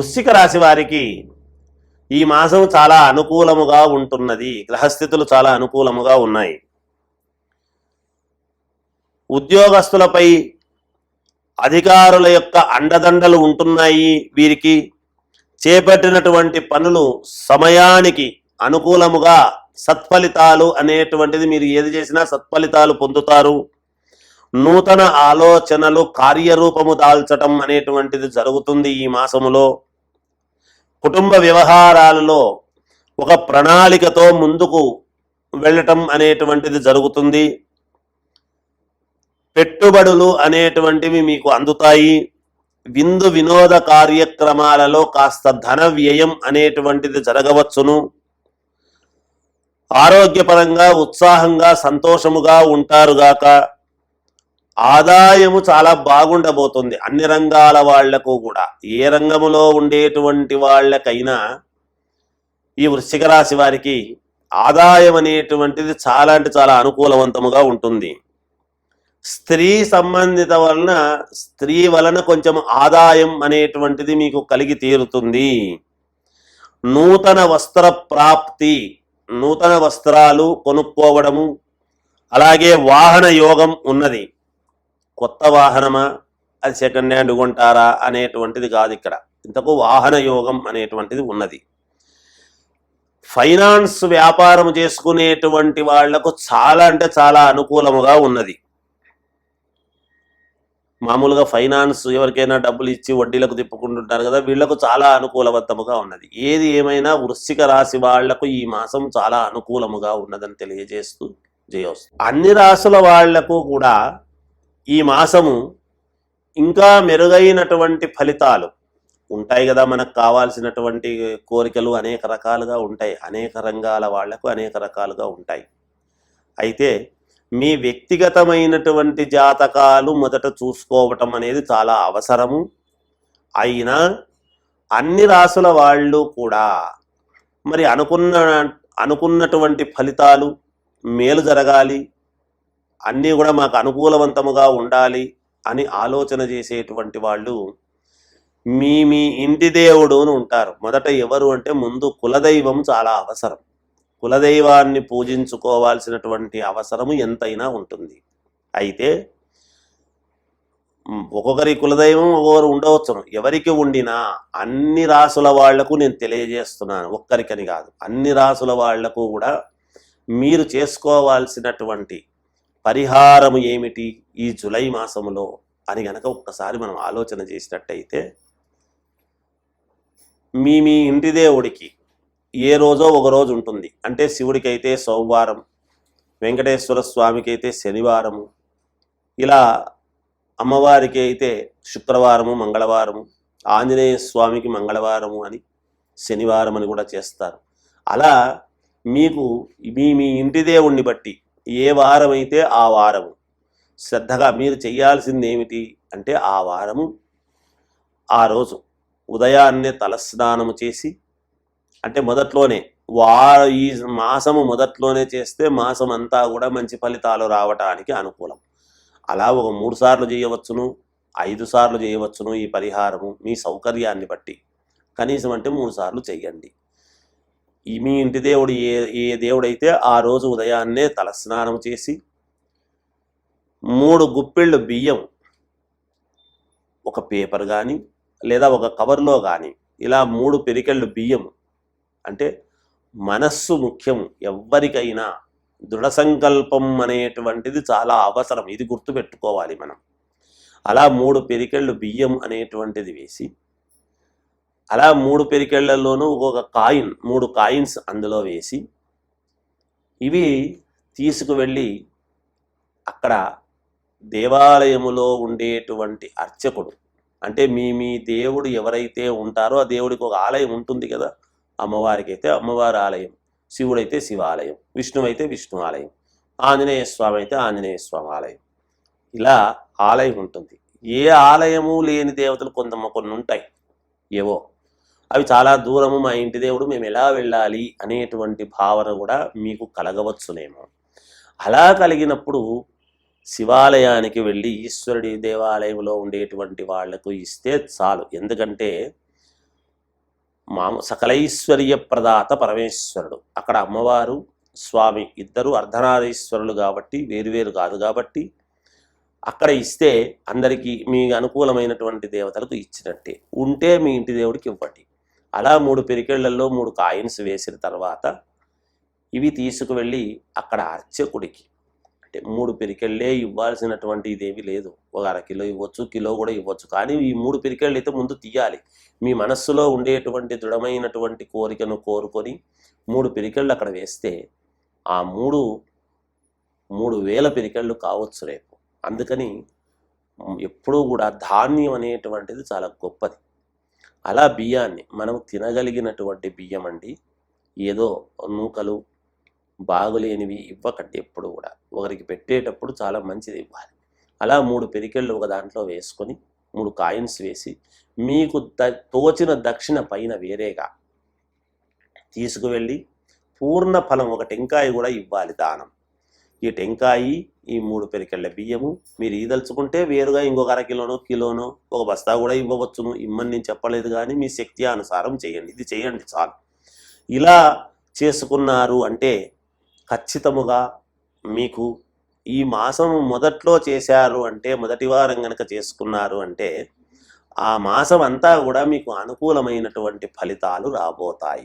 వృశ్చిక రాశి వారికి ఈ మాసం చాలా అనుకూలముగా ఉంటున్నది. గ్రహస్థితులు చాలా అనుకూలముగా ఉన్నాయి. ఉద్యోగస్తులపై అధికారుల యొక్క అండదండలు ఉంటున్నాయి. వీరికి చేపట్టినటువంటి పనులు సమయానికి అనుకూలముగా సత్ఫలితాలు అనేటువంటిది, మీరు ఏది చేసినా సత్ఫలితాలు పొందుతారు. నూతన ఆలోచనలు కార్యరూపము దాల్చటం అనేటువంటిది జరుగుతుంది ఈ మాసములో. కుటుంబ వ్యవహారాలలో ఒక ప్రణాళికతో ముందుకు వెళ్ళటం అనేటువంటిది జరుగుతుంది. పెట్టుబడులు అనేటువంటివి మీకు అందుతాయి. విందు వినోద కార్యక్రమాలలో కాస్త ధన వ్యయం అనేటువంటిది జరగవచ్చును. ఆరోగ్యపరంగా ఉత్సాహంగా సంతోషముగా ఉంటారుగాక. ఆదాయము చాలా బాగుండబోతుంది అన్ని రంగాల వాళ్లకు కూడా. ఏ రంగములో ఉండేటువంటి వాళ్ళకైనా ఈ వృశ్చిక రాశి వారికి ఆదాయం అనేటువంటిది చాలా అంటే చాలా అనుకూలవంతముగా ఉంటుంది. స్త్రీ సంబంధిత వలన, స్త్రీ వలన కొంచెం ఆదాయం అనేటువంటిది మీకు కలిగి తీరుతుంది. నూతన వస్త్ర ప్రాప్తి, నూతన వస్త్రాలు కొనుక్కోవడము, అలాగే వాహన యోగం ఉన్నది. కొత్త వాహనమా, అది సెకండ్ హ్యాండ్ కొంటారా అనేటువంటిది కాదు ఇక్కడ. ఇంతకు వాహన యోగం అనేటువంటిది ఉన్నది. ఫైనాన్స్ వ్యాపారం చేసుకునేటువంటి వాళ్లకు చాలా అంటే చాలా అనుకూలముగా ఉన్నది. మామూలుగా ఫైనాన్స్ ఎవరికైనా డబ్బులు ఇచ్చి వడ్డీలకు తిప్పుకుంటుంటారు కదా, వీళ్లకు చాలా అనుకూలవంతముగా ఉన్నది. ఏది ఏమైనా వృశ్చిక రాశి వాళ్లకు ఈ మాసం చాలా అనుకూలముగా ఉన్నదని తెలియజేస్తూ జయోస్తు. అన్ని రాశుల వాళ్లకు కూడా ఈ మాసము ఇంకా మెరుగైనటువంటి ఫలితాలు ఉంటాయి కదా. మనకు కావాల్సినటువంటి కోరికలు అనేక రకాలుగా ఉంటాయి. అనేక రంగాల వాళ్లకు అనేక రకాలుగా ఉంటాయి. అయితే మీ వ్యక్తిగతమైనటువంటి జాతకాలు మొదట చూసుకోవటం అనేది చాలా అవసరము. అయినా అన్ని రాసుల వాళ్ళు కూడా మరి అనుకున్నటువంటి ఫలితాలు మేలు జరగాలి, అన్నీ కూడా మాకు అనుకూలవంతముగా ఉండాలి అని ఆలోచన చేసేటువంటి వాళ్ళు మీ ఇంటి దేవుడు అని ఉంటారు. మొదట ఎవరు అంటే ముందు కులదైవం చాలా అవసరం. కులదైవాన్ని పూజించుకోవాల్సినటువంటి అవసరము ఎంతైనా ఉంటుంది. అయితే ఒక్కొక్కరి కులదైవం ఒక్కొక్కరు ఉండవచ్చును. ఎవరికి ఉండినా అన్ని రాసుల వాళ్లకు నేను తెలియజేస్తున్నాను, ఒక్కరికని కాదు, అన్ని రాసుల వాళ్లకు కూడా మీరు చేసుకోవాల్సినటువంటి పరిహారము ఏమిటి ఈ జూలై మాసములో అని గనక ఒక్కసారి మనం ఆలోచన చేసినట్టయితే, మీ ఇంటి దేవుడికి ఏ రోజో ఒక రోజు ఉంటుంది. అంటే శివుడికి అయితే సోమవారం, వెంకటేశ్వర స్వామికి అయితే శనివారము, ఇలా అమ్మవారికి అయితే శుక్రవారము మంగళవారము, ఆంజనేయ స్వామికి మంగళవారము అని శనివారం అని కూడా చేస్తారు. అలా మీకు మీ ఇంటి దేవుణ్ణి బట్టి ఏ వారం అయితే ఆ వారము శ్రద్ధగా మీరు చేయాల్సింది ఏమిటి అంటే, ఆ వారము ఆ రోజు ఉదయాన్నే తలస్నానము చేసి, అంటే మొదట్లోనే ఈ మాసము మొదట్లోనే చేస్తే మాసం అంతా కూడా మంచి ఫలితాలు రావటానికి అనుకూలం. అలా ఒక 3 సార్లు చేయవచ్చును, 5 సార్లు చేయవచ్చును. ఈ పరిహారము మీ సౌకర్యాన్ని బట్టి కనీసం అంటే 3 సార్లు చెయ్యండి. మీ ఇంటి దేవుడు ఏ దేవుడైతే ఆ రోజు ఉదయాన్నే తలస్నానం చేసి 3 గుప్పిళ్ళు బియ్యం ఒక పేపర్ కానీ లేదా ఒక కవర్లో కానీ ఇలా 3 పిరికెళ్ళు బియ్యం, అంటే మనస్సు ముఖ్యం. ఎవ్వరికైనా దృఢ సంకల్పం అనేటువంటిది చాలా అవసరం. ఇది గుర్తుపెట్టుకోవాలి మనం. అలా 3 పిరికెళ్ళు బియ్యం అనేటువంటిది వేసి, అలా 3 పిరికెళ్లలోనూ ఒక కాయిన్, 3 కాయిన్స్ అందులో వేసి, ఇవి తీసుకువెళ్ళి అక్కడ దేవాలయములో ఉండేటువంటి అర్చకుడు, అంటే మీ దేవుడు ఎవరైతే ఉంటారో ఆ దేవుడికి ఒక ఆలయం ఉంటుంది కదా. అమ్మవారికి అయితే అమ్మవారి ఆలయం, శివుడైతే శివాలయం, విష్ణువు అయితే విష్ణు ఆలయం, ఆంజనేయ స్వామి అయితే ఆంజనేయ స్వామి ఆలయం, ఇలా ఆలయం ఉంటుంది. ఏ ఆలయము లేని దేవతలు కొన్ని ఉంటాయి ఏవో, అవి చాలా దూరము, మా ఇంటి దేవుడు, మేము ఎలా వెళ్ళాలి అనేటువంటి భావన కూడా మీకు కలగవచ్చునేమో. అలా కలిగినప్పుడు శివాలయానికి వెళ్ళి ఈశ్వరుడి దేవాలయంలో ఉండేటువంటి వాళ్లకు ఇస్తే చాలు. ఎందుకంటే సకలైశ్వర్య ప్రదాత పరమేశ్వరుడు. అక్కడ అమ్మవారు స్వామి ఇద్దరు అర్ధనారీశ్వరులు కాబట్టి వేరువేరు కాదు కాబట్టి అక్కడ ఇస్తే అందరికీ మీ అనుకూలమైనటువంటి దేవతలకు ఇచ్చినట్టే. ఉంటే మీ ఇంటి దేవుడికి ఇవ్వండి. అలా 3 పిరికెళ్లలో 3 కాయిన్స్ వేసిన తర్వాత ఇవి తీసుకువెళ్ళి అక్కడ అర్చకుడికి, అంటే 3 పిరికెళ్ళే ఇవ్వాల్సినటువంటి ఇదేమి లేదు. ఒక అరకిలో ఇవ్వచ్చు, కిలో కూడా ఇవ్వచ్చు. కానీ ఈ 3 పిరికెళ్ళు అయితే ముందు తీయాలి. మీ మనస్సులో ఉండేటువంటి దృఢమైనటువంటి కోరికను కోరుకొని 3 పిరికెళ్ళు అక్కడ వేస్తే ఆ 3,000 పిరికెళ్ళు కావచ్చు రేపు. అందుకని ఎప్పుడూ కూడా ధాన్యం అనేటువంటిది చాలా గొప్పది. అలా బియ్యాన్ని మనం తినగలిగినటువంటి బియ్యం అండి, ఏదో నూకలు బాగులేనివి ఇవ్వకండి. ఎప్పుడు కూడా ఒకరికి పెట్టేటప్పుడు చాలా మంచిది ఇవ్వాలి. అలా 3 పిరికెళ్ళు ఒక దాంట్లో వేసుకొని 3 కాయిన్స్ వేసి మీకు తోచిన దక్షిణ పైన వేరేగా తీసుకువెళ్ళి పూర్ణ ఫలం ఒక టెంకాయ కూడా ఇవ్వాలి దానం. ఈ టెంకాయి, ఈ 3 పిరికెళ్ళ బియ్యము మీరు ఈదలుచుకుంటే వేరుగా ఇంకొక అరకిలోనో కిలోనో ఒక బస్తా కూడా ఇవ్వవచ్చును. ఇమ్మని నేను చెప్పలేదు, కానీ మీ శక్తి అనుసారం చేయండి. ఇది చేయండి చాలు. ఇలా చేసుకున్నారు అంటే ఖచ్చితముగా మీకు ఈ మాసం మొదట్లో చేశారు అంటే, మొదటి వారం కనుక చేసుకున్నారు అంటే ఆ మాసం అంతా కూడా మీకు అనుకూలమైనటువంటి ఫలితాలు రాబోతాయి.